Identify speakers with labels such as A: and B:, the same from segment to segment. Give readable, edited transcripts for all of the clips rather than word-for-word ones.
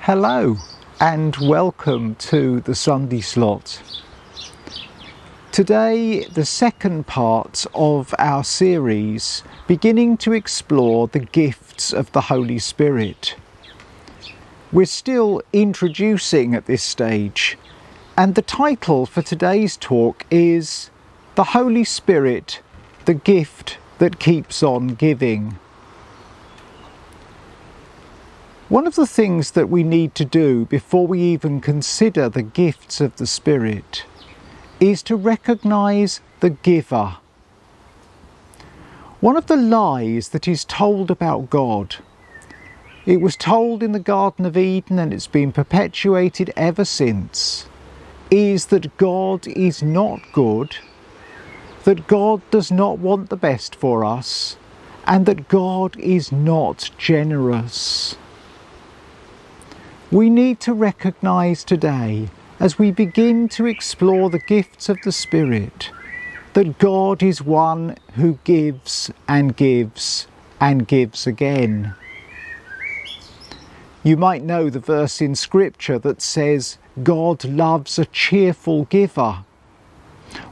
A: Hello and welcome to the Sunday Slot. Today, the second part of our series, beginning to explore the gifts of the Holy Spirit. We're still introducing at this stage, and the title for today's talk is The Holy Spirit, the Gift that Keeps on Giving. One of the things that we need to do before we even consider the gifts of the Spirit is to recognise the giver. One of the lies that is told about God, it was told in the Garden of Eden and it's been perpetuated ever since, is that God is not good, that God does not want the best for us, and that God is not generous. We need to recognise today, as we begin to explore the gifts of the Spirit, that God is one who gives and gives and gives again. You might know the verse in Scripture that says, God loves a cheerful giver.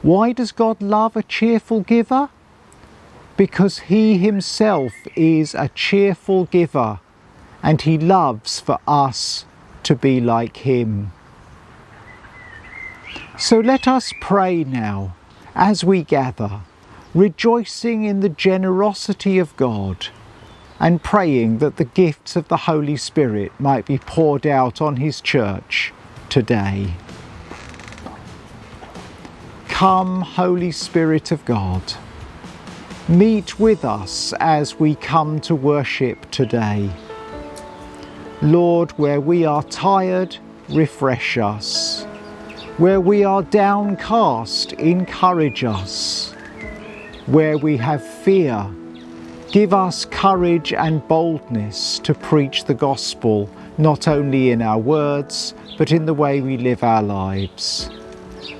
A: Why does God love a cheerful giver? Because He Himself is a cheerful giver, and He loves for us to be like Him. So let us pray now as we gather, rejoicing in the generosity of God and praying that the gifts of the Holy Spirit might be poured out on His church today. Come, Holy Spirit of God, meet with us as we come to worship today. Lord, where we are tired, refresh us. Where we are downcast, encourage us. Where we have fear, give us courage and boldness to preach the gospel, not only in our words, but in the way we live our lives.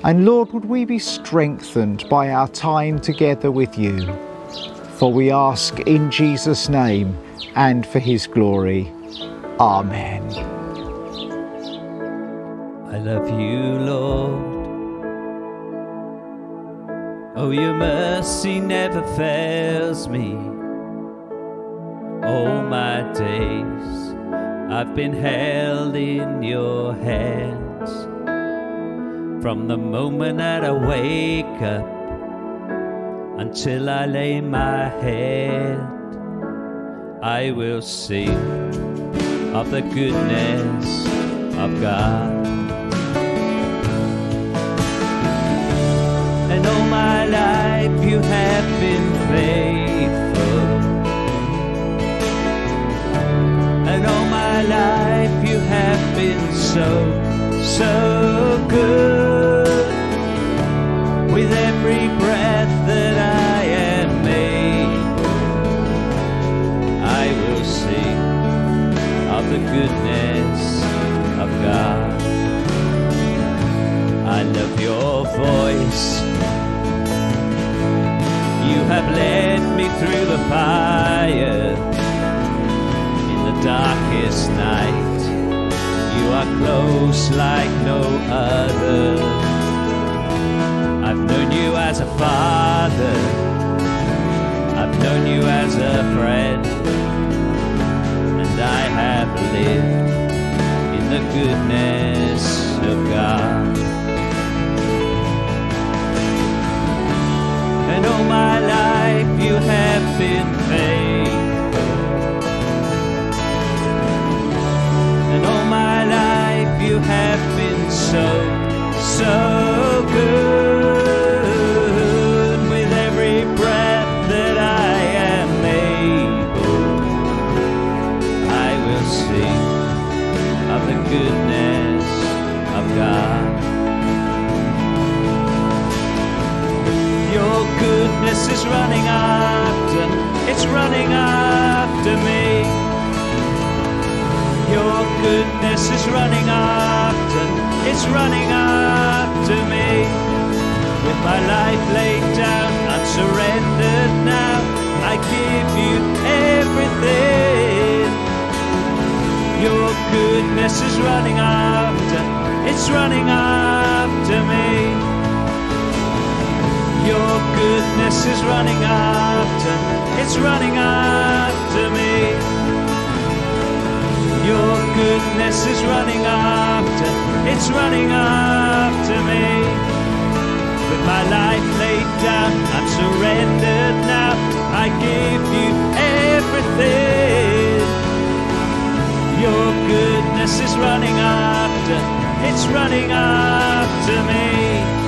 A: And Lord, would we be strengthened by our time together with you? For we ask in Jesus' name and for His glory. Amen.
B: I love you, Lord. Oh, your mercy never fails me. All my days I've been held in your hands. From the moment that I wake up until I lay my head, I will sing of the goodness of God. And all my life you have been faithful. And all my life you have been so good. With every breath that I am able, I will sing of the goodness of God. I love your voice. You have led me through the fire. In the darkest night, you are close like no other. I've known you as a father. I've known you as a friend. And I have lived in the goodness of God. And all my life you have been faithful. And all my life you have been so good. With every breath that I am able, I will sing of the goodness of God. Your goodness is running after, it's running after me. Your goodness is running after, it's running after me. With my life laid down, I'm surrendered now. I give you everything. Your goodness goodness is running after, it's running after me. Your goodness is running after, it's running after me. Your goodness is running after, it's running after me. With my life laid down, I'm surrendered now. I give you everything. Your goodness is running after, it's running after me.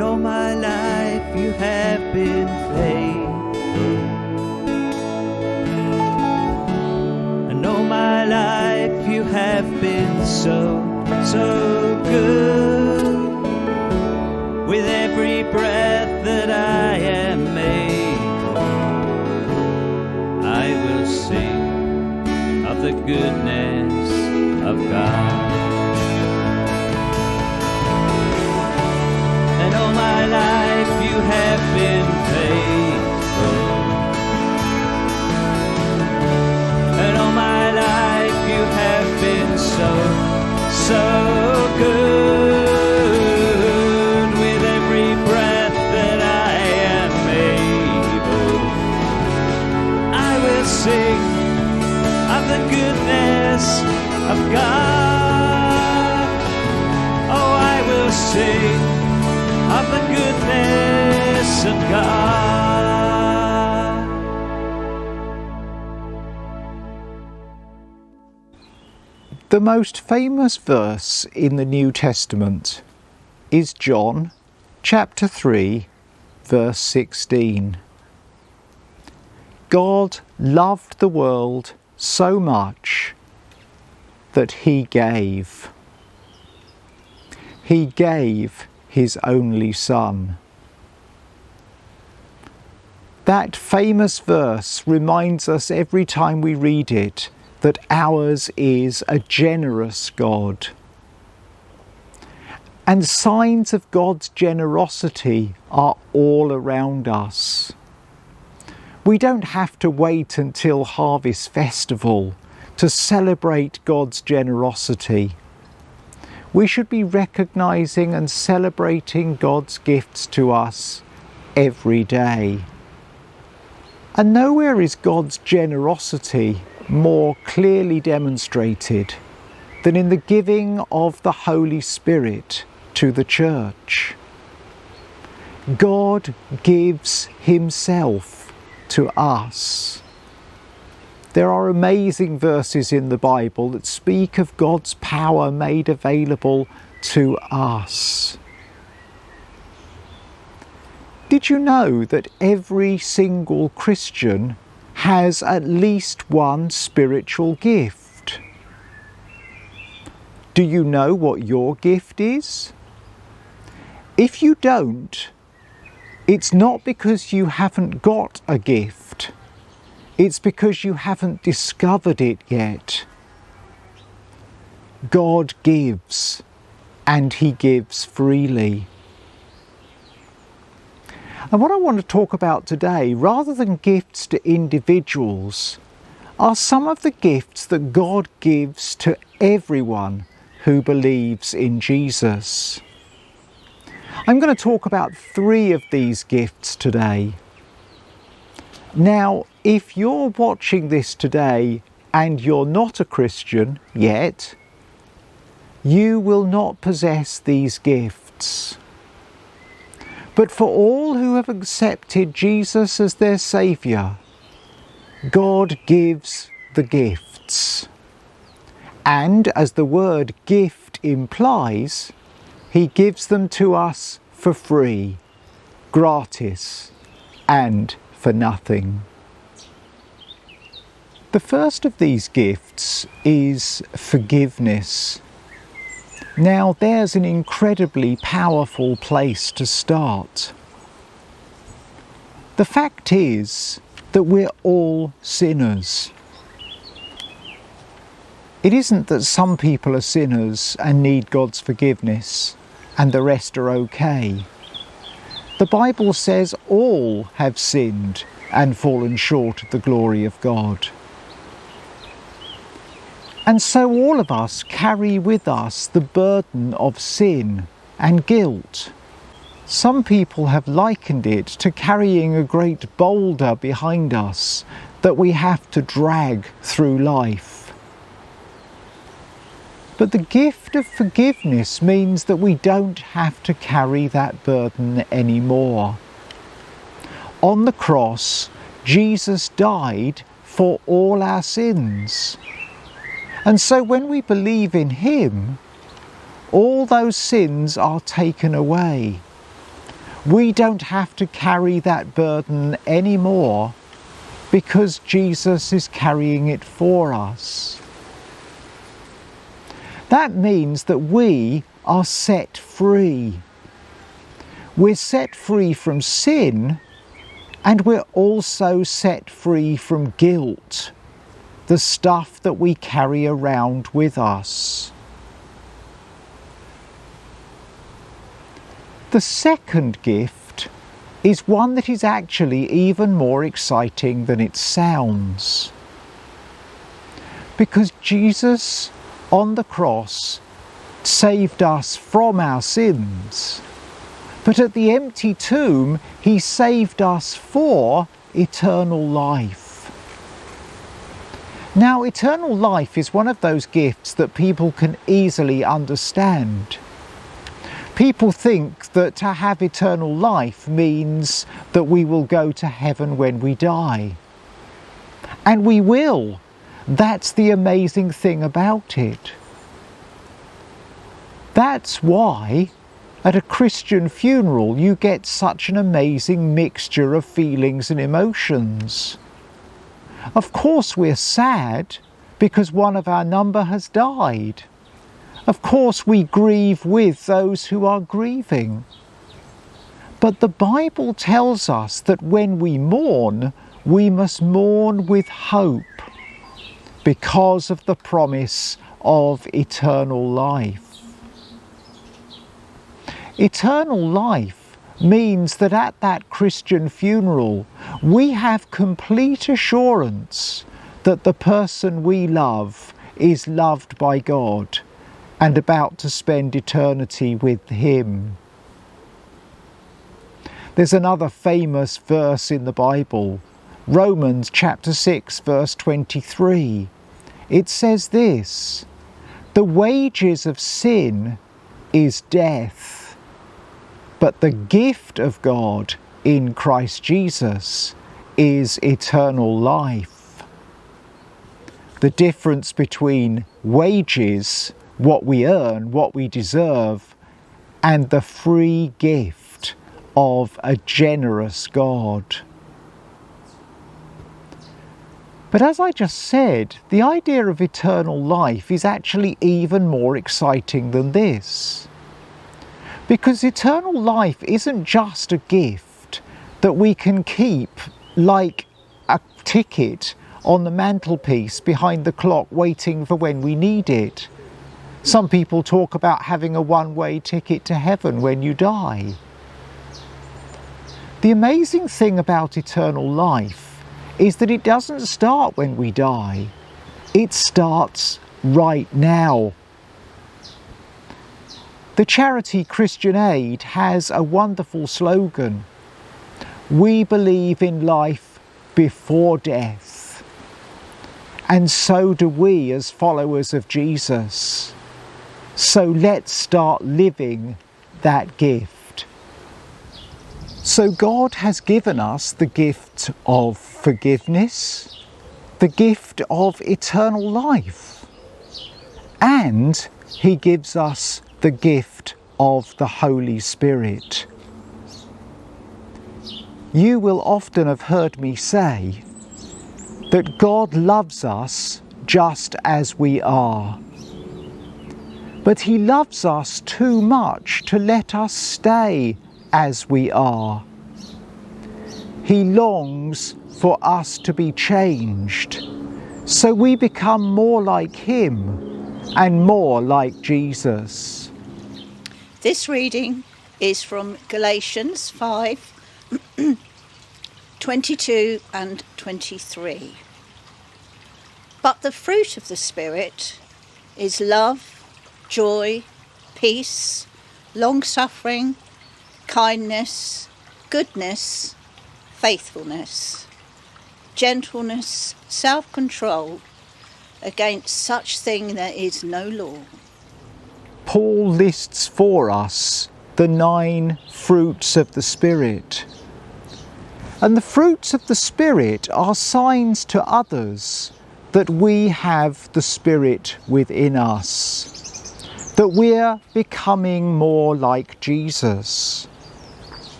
B: All my life you have been faithful, and all my life you have been so, so good. With every breath that I am able, I will sing of the goodness of God. And all my life you have been faithful, and all my life you have been so, so good. With every breath that I am able, I will sing of the goodness of God. Oh, I will sing of the goodness of God.
A: The most famous verse in the New Testament is John chapter 3, verse 16. God loved the world so much that he gave. He gave his only Son. That famous verse reminds us every time we read it that ours is a generous God. And signs of God's generosity are all around us. We don't have to wait until Harvest Festival to celebrate God's generosity. We should be recognising and celebrating God's gifts to us every day. And nowhere is God's generosity more clearly demonstrated than in the giving of the Holy Spirit to the Church. God gives himself to us. There are amazing verses in the Bible that speak of God's power made available to us. Did you know that every single Christian has at least one spiritual gift? Do you know what your gift is? If you don't, it's not because you haven't got a gift. It's because you haven't discovered it yet. God gives, and he gives freely. And what I want to talk about today, rather than gifts to individuals, are some of the gifts that God gives to everyone who believes in Jesus. I'm going to talk about 3 of these gifts today. Now, if you're watching this today and you're not a Christian yet, you will not possess these gifts. But for all who have accepted Jesus as their Saviour, God gives the gifts. And as the word gift implies, He gives them to us for free, gratis, and for nothing. The first of these gifts is forgiveness. Now, there's an incredibly powerful place to start. The fact is that we're all sinners. It isn't that some people are sinners and need God's forgiveness and the rest are okay. The Bible says all have sinned and fallen short of the glory of God. And so all of us carry with us the burden of sin and guilt. Some people have likened it to carrying a great boulder behind us that we have to drag through life. But the gift of forgiveness means that we don't have to carry that burden anymore. On the cross, Jesus died for all our sins. And so when we believe in Him, all those sins are taken away. We don't have to carry that burden anymore because Jesus is carrying it for us. That means that we are set free. We're set free from sin, and we're also set free from guilt, the stuff that we carry around with us. The second gift is one that is actually even more exciting than it sounds. Because Jesus on the cross saved us from our sins, but at the empty tomb He saved us for eternal life. Now, eternal life is one of those gifts that people can easily understand. People think that to have eternal life means that we will go to heaven when we die. And we will. That's the amazing thing about it. That's why at a Christian funeral you get such an amazing mixture of feelings and emotions. Of course we're sad because one of our number has died. Of course we grieve with those who are grieving. But the Bible tells us that when we mourn, we must mourn with hope because of the promise of eternal life. Eternal life means that at that Christian funeral we have complete assurance that the person we love is loved by God and about to spend eternity with Him. There's another famous verse in the Bible, Romans chapter 6 verse 23. It says this: "The wages of sin is death, but the gift of God in Christ Jesus is eternal life." The difference between wages, what we earn, what we deserve, and the free gift of a generous God. But as I just said, the idea of eternal life is actually even more exciting than this. Because eternal life isn't just a gift that we can keep like a ticket on the mantelpiece behind the clock waiting for when we need it. Some people talk about having a one-way ticket to heaven when you die. The amazing thing about eternal life is that it doesn't start when we die. It starts right now. The charity Christian Aid has a wonderful slogan: "We believe in life before death." And so do we as followers of Jesus. So let's start living that gift. So God has given us the gift of forgiveness, the gift of eternal life, and He gives us the gift of the Holy Spirit. You will often have heard me say that God loves us just as we are. But He loves us too much to let us stay as we are. He longs for us to be changed, so we become more like Him and more like Jesus.
C: This reading is from Galatians 5, 22 and 23. But the fruit of the Spirit is love, joy, peace, long-suffering, kindness, goodness, faithfulness, gentleness, self-control. Against such thing there is no law.
A: Paul lists for us the 9 fruits of the Spirit. And the fruits of the Spirit are signs to others that we have the Spirit within us, that we're becoming more like Jesus.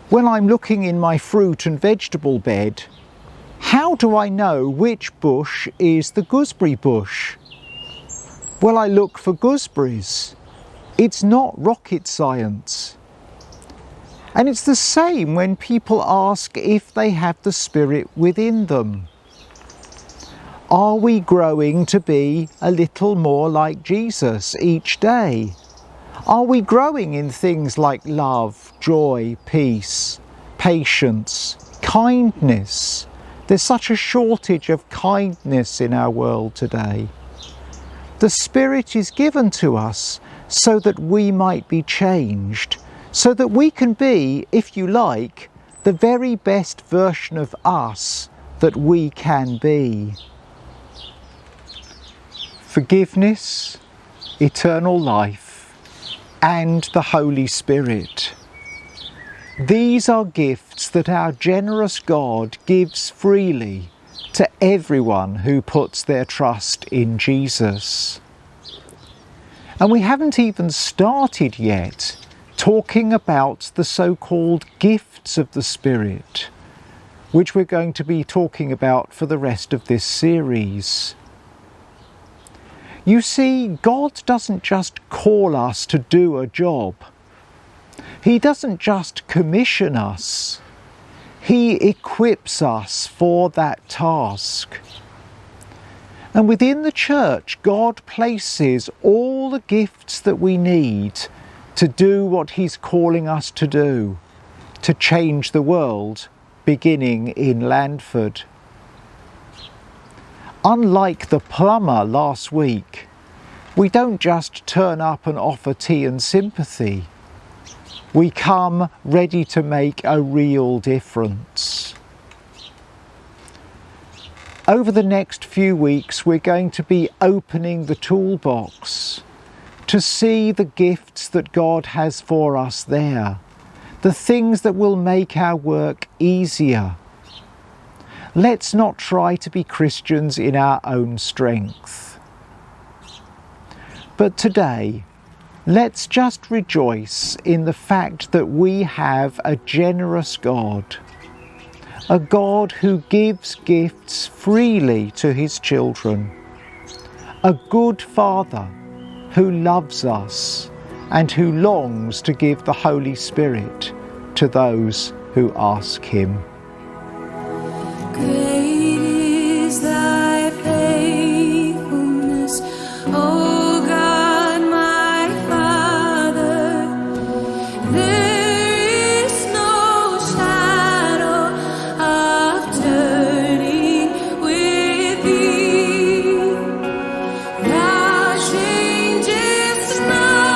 A: When I'm looking in my fruit and vegetable bed, how do I know which bush is the gooseberry bush? Well, I look for gooseberries. It's not rocket science. And it's the same when people ask if they have the Spirit within them. Are we growing to be a little more like Jesus each day? Are we growing in things like love, joy, peace, patience, kindness? There's such a shortage of kindness in our world today. The Spirit is given to us so that we might be changed, so that we can be, if you like, the very best version of us that we can be. Forgiveness, eternal life, and the Holy Spirit. These are gifts that our generous God gives freely to everyone who puts their trust in Jesus. And we haven't even started yet talking about the so-called gifts of the Spirit, which we're going to be talking about for the rest of this series. You see, God doesn't just call us to do a job. He doesn't just commission us. He equips us for that task. And within the church, God places all the gifts that we need to do what He's calling us to do, to change the world, beginning in Landford. Unlike the plumber last week, we don't just turn up and offer tea and sympathy. We come ready to make a real difference. Over the next few weeks, we're going to be opening the toolbox to see the gifts that God has for us there, the things that will make our work easier. Let's not try to be Christians in our own strength. But today, let's just rejoice in the fact that we have a generous God, a God who gives gifts freely to His children, a good Father who loves us and who longs to give the Holy Spirit to those who ask Him.
D: Great is thy faithfulness, O God, my Father. There is no shadow of turning with thee. Thou changest not.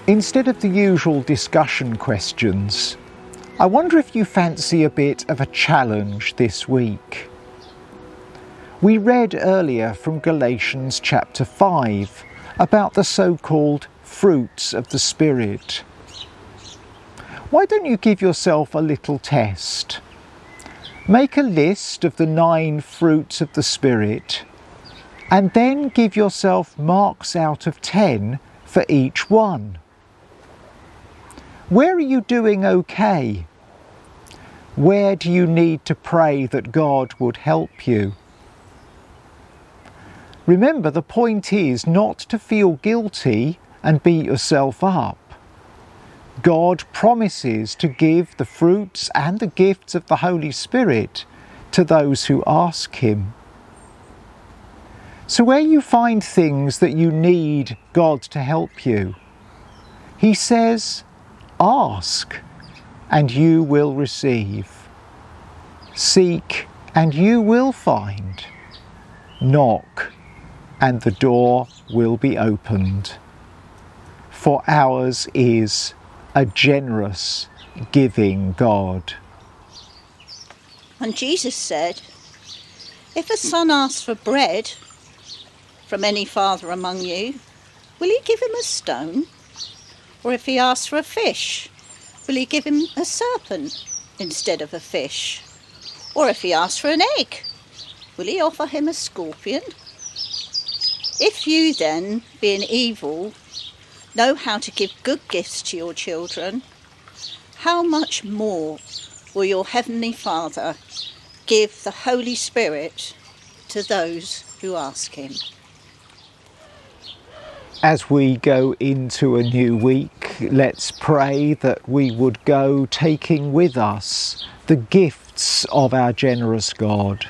A: Instead of the usual discussion questions, I wonder if you fancy a bit of a challenge this week. We read earlier from Galatians chapter 5 about the so-called fruits of the Spirit. Why don't you give yourself a little test? Make a list of the 9 fruits of the Spirit and then give yourself marks out of 10 for each one. Where are you doing okay? Where do you need to pray that God would help you? Remember, the point is not to feel guilty and beat yourself up. God promises to give the fruits and the gifts of the Holy Spirit to those who ask Him. So where you find things that you need God to help you, He says, ask and you will receive. Seek and you will find. Knock and the door will be opened. For ours is a generous, giving God.
C: And Jesus said, if a son asks for bread from any father among you, will he give him a stone? Or if he asks for a fish, will he give him a serpent instead of a fish? Or if he asks for an egg, will he offer him a scorpion? If you then, being evil, know how to give good gifts to your children, how much more will your Heavenly Father give the Holy Spirit to those who ask Him?
A: As we go into a new week, let's pray that we would go taking with us the gifts of our generous God.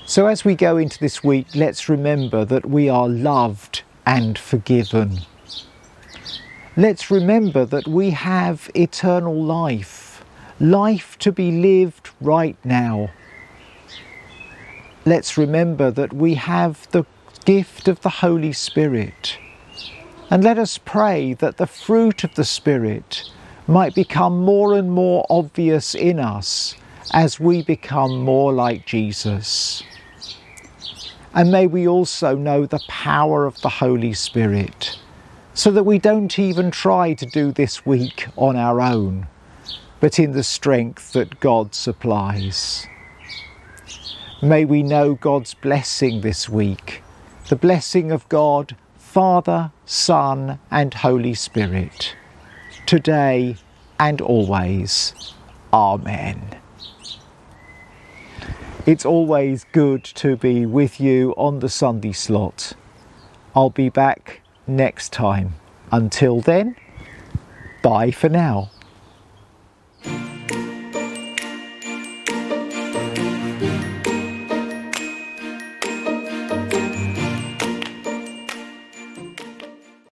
A: So as we go into this week, let's remember that we are loved and forgiven. Let's remember that we have eternal life, life to be lived right now. Let's remember that we have the gift of the Holy Spirit. And let us pray that the fruit of the Spirit might become more and more obvious in us as we become more like Jesus. And may we also know the power of the Holy Spirit, so that we don't even try to do this week on our own, but in the strength that God supplies. May we know God's blessing this week, the blessing of God, Father, Son, and Holy Spirit, today and always. Amen. It's always good to be with you on the Sunday slot. I'll be back next time. Until then, bye for now.